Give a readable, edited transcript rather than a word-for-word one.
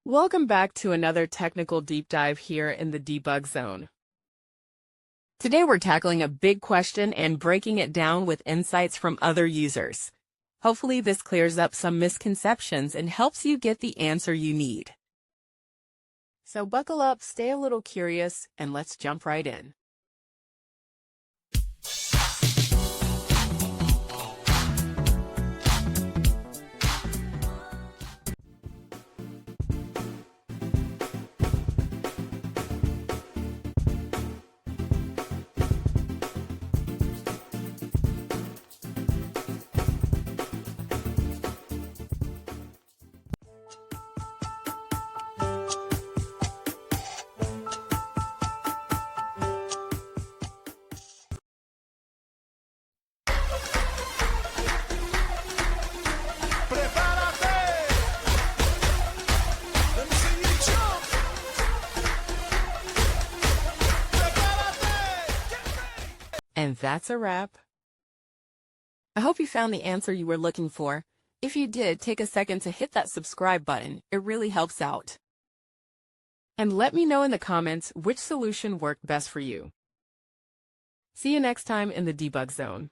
Welcome back to another technical deep dive here in the debug zone. Today we're tackling a big question and breaking it down with insights from other users. Hopefully this clears up some misconceptions and helps you get the answer you need. So buckle up, stay a little curious, and let's jump right in. And that's a wrap. I hope you found the answer you were looking for. If you did, take a second to hit that subscribe button. It really helps out. And let me know in the comments which solution worked best for you. See you next time in the debug zone.